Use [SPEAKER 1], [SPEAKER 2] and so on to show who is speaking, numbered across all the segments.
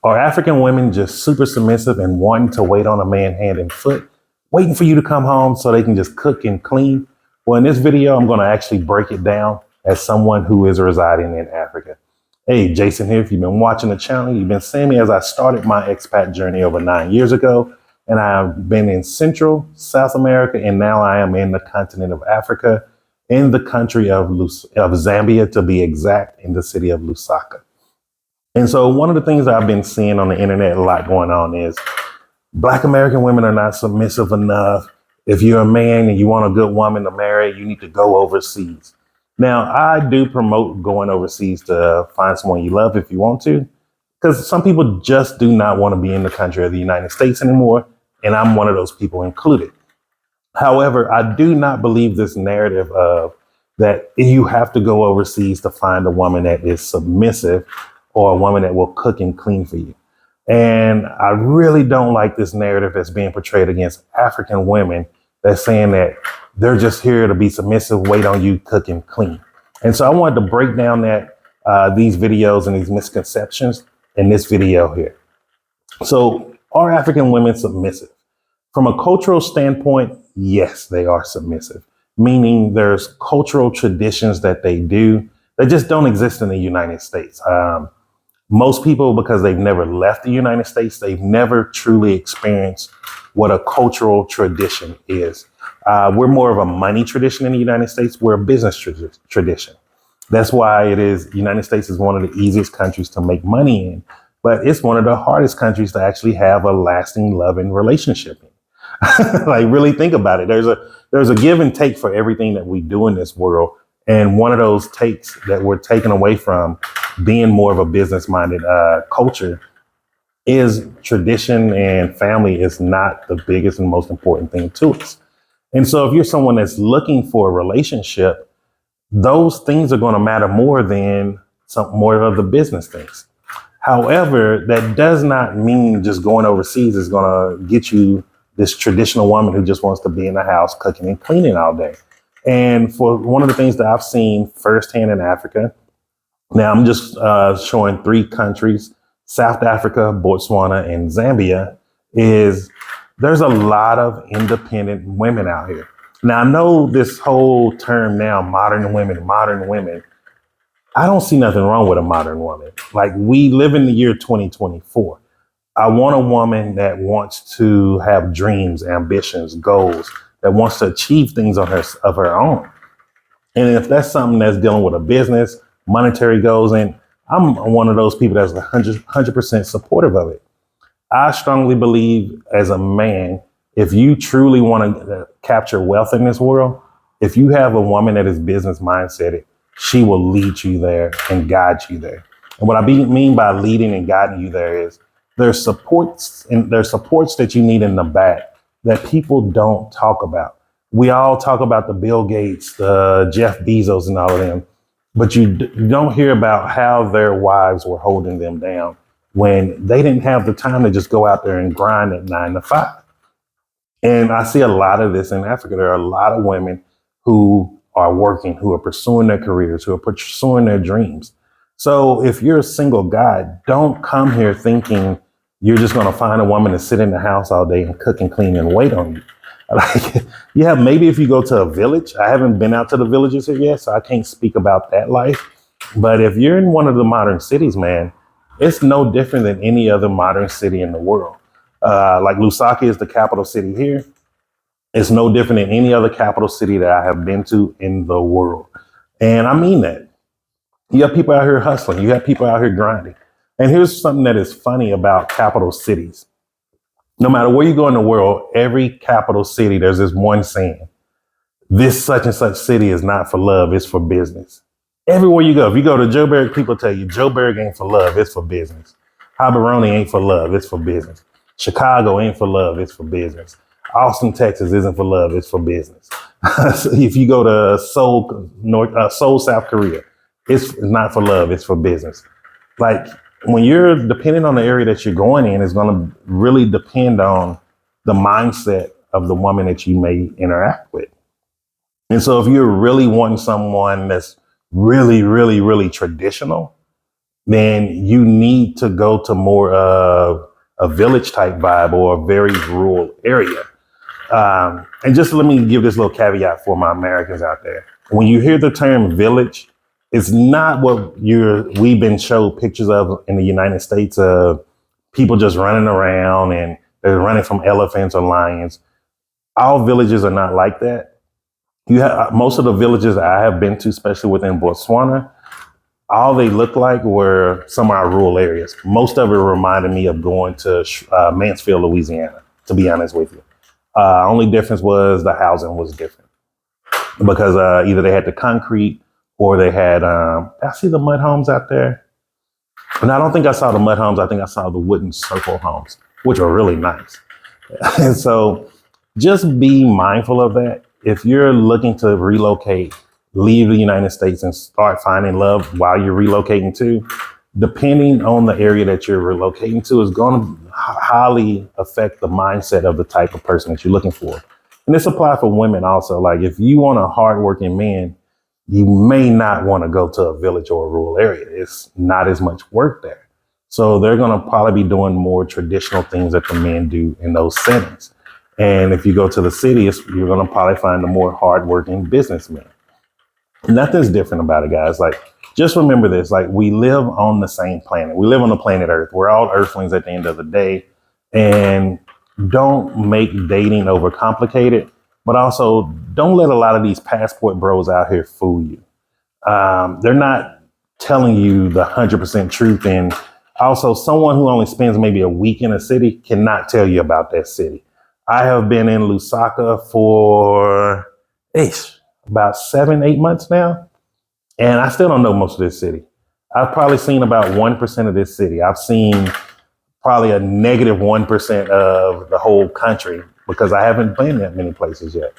[SPEAKER 1] Are African women just super submissive and wanting to wait on a man hand and foot, waiting for you to come home so they can just cook and clean? Well, in this video, I'm going to actually break it down as someone who is residing in Africa. Hey, Jason here. If you've been watching the channel, you've been seeing me as I started my expat journey over 9 years ago. And I've been in Central, South America, and now I am in the continent of Africa, in the country of Zambia, to be exact, in the city of Lusaka. And so one of the things that I've been seeing on the internet a lot going on is Black American women are not submissive enough. If you're a man and you want a good woman to marry, you need to go overseas. Now, I do promote going overseas to find someone you love if you want to, because some people just do not want to be in the country of the United States anymore. And I'm one of those people included. However, I do not believe this narrative of that you have to go overseas to find a woman that is submissive or a woman that will cook and clean for you. And I really don't like this narrative that's being portrayed against African women that's saying that they're just here to be submissive, wait on you, cook and clean. And so I wanted to break down that these videos and these misconceptions in this video here. So are African women submissive? From a cultural standpoint, yes, they are submissive, meaning there's cultural traditions that they do that just don't exist in the United States. Most people, because they've never left the United States, they've never truly experienced what a cultural tradition is. We're more of a money tradition in the United States. We're a business tradition. That's why the United States is one of the easiest countries to make money in, but it's one of the hardest countries to actually have a lasting, loving relationship in. Like, really think about it. There's a give and take for everything that we do in this world. And one of those takes that we're taken away from being more of a business-minded culture is tradition, and family is not the biggest and most important thing to us. And so if you're someone that's looking for a relationship, those things are going to matter more than some more of the business things. However, that does not mean just going overseas is going to get you this traditional woman who just wants to be in the house cooking and cleaning all day. And for one of the things that I've seen firsthand in Africa, now I'm just showing 3 countries, South Africa, Botswana, and Zambia, is there's a lot of independent women out here. Now, I know this whole term now, modern women. I don't see nothing wrong with a modern woman. Like, we live in the year 2024. I want a woman that wants to have dreams, ambitions, goals, that wants to achieve things of her own. And if that's something that's dealing with a business, monetary goals, and I'm one of those people that's 100% supportive of it. I strongly believe as a man, if you truly want to capture wealth in this world, if you have a woman that is business mindset, she will lead you there and guide you there. And what I mean by leading and guiding you there is there's supports that you need in the back that people don't talk about. We all talk about the Bill Gates, the Jeff Bezos and all of them, but you don't hear about how their wives were holding them down when they didn't have the time to just go out there and grind at 9 to 5. And I see a lot of this in Africa. There are a lot of women who are working, who are pursuing their careers, who are pursuing their dreams. So if you're a single guy, don't come here thinking you're just going to find a woman to sit in the house all day and cook and clean and wait on you. Like, yeah, maybe if you go to a village. I haven't been out to the villages here yet, so I can't speak about that life. But if you're in one of the modern cities, man, it's no different than any other modern city in the world. Like, Lusaka is the capital city here. It's no different than any other capital city that I have been to in the world. And I mean that. You have people out here hustling. You have people out here grinding. And here's something that is funny about capital cities. No matter where you go in the world, every capital city, there's this one saying: this such and such city is not for love, it's for business. Everywhere you go, if you go to Joburg, people tell you Joburg ain't for love, it's for business. Habaroni ain't for love, it's for business. Chicago ain't for love, it's for business. Austin, Texas isn't for love, it's for business. So if you go to Seoul, South Korea, it's not for love, it's for business. Like, when you're depending on the area that you're going in, it's going to really depend on the mindset of the woman that you may interact with. And so if you're really wanting someone that's really, really, really traditional, then you need to go to more of a village type vibe or a very rural area. And just let me give this little caveat for my Americans out there. When you hear the term village, it's not what we've been showed pictures of in the United States of people just running around and they're running from elephants or lions. All villages are not like that. You have most of the villages I have been to, especially within Botswana, all they look like were some of our rural areas. Most of it reminded me of going to Mansfield, Louisiana, to be honest with you. Only difference was the housing was different because either they had the concrete or they had, I see the mud homes out there. And I don't think I saw the mud homes. I think I saw the wooden circle homes, which were really nice. And so just be mindful of that. If you're looking to relocate, leave the United States and start finding love while you're relocating to, depending on the area that you're relocating to, is going to highly affect the mindset of the type of person that you're looking for. And this applies for women also. Like if you want a hardworking man, you may not want to go to a village or a rural area. It's not as much work there. So they're going to probably be doing more traditional things that the men do in those settings. And if you go to the city, you're going to probably find the more hardworking businessmen. Nothing's different about it, guys. Like, just remember this, like we live on the same planet. We live on the planet Earth. We're all Earthlings at the end of the day. And don't make dating overcomplicated, but also don't let a lot of these passport bros out here fool you. They're not telling you the 100% truth. And also someone who only spends maybe a week in a city cannot tell you about that city. I have been in Lusaka for about 7-8 months now. And I still don't know most of this city. I've probably seen about 1% of this city. I've seen probably a negative 1% of the whole country because I haven't been that many places yet.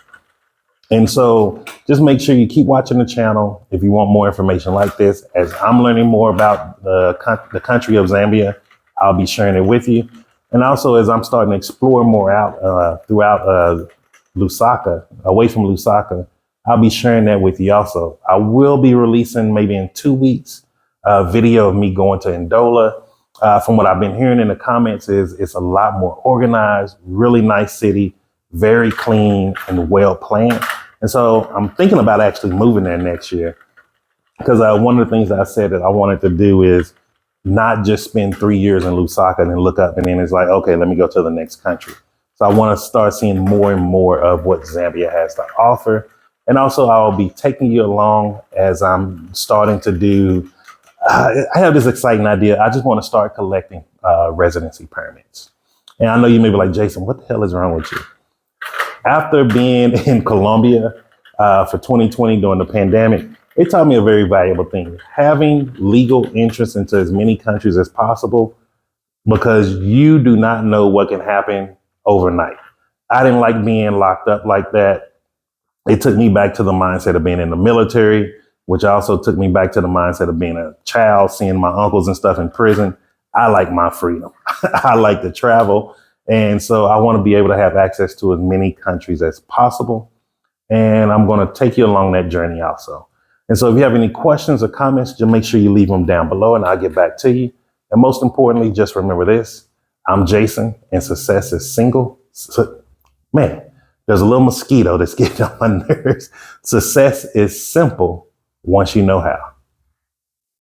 [SPEAKER 1] And so just make sure you keep watching the channel if you want more information like this. As I'm learning more about the country of Zambia, I'll be sharing it with you. And also as I'm starting to explore more out throughout Lusaka, away from Lusaka, I'll be sharing that with you also. I will be releasing maybe in 2 weeks a video of me going to Ndola. From what I've been hearing in the comments is it's a lot more organized, really nice city, very clean and well planned. And so I'm thinking about actually moving there next year because one of the things that I said that I wanted to do is not just spend 3 years in Lusaka and then look up and then it's like, okay, let me go to the next country. So I want to start seeing more and more of what Zambia has to offer. And also I'll be taking you along as I'm starting to do, I have this exciting idea. I just want to start collecting residency permits. And I know you may be like, Jason, what the hell is wrong with you? After being in Colombia for 2020 during the pandemic, it taught me a very valuable thing. Having legal entrance into as many countries as possible, because you do not know what can happen overnight. I didn't like being locked up like that. It took me back to the mindset of being in the military, which also took me back to the mindset of being a child, seeing my uncles and stuff in prison. I like my freedom. I like to travel. And so I want to be able to have access to as many countries as possible. And I'm going to take you along that journey also. And so if you have any questions or comments, just make sure you leave them down below and I'll get back to you. And most importantly, just remember this. I'm Jason and success is single. Man, there's a little mosquito that's getting on my nerves. Success is simple once you know how.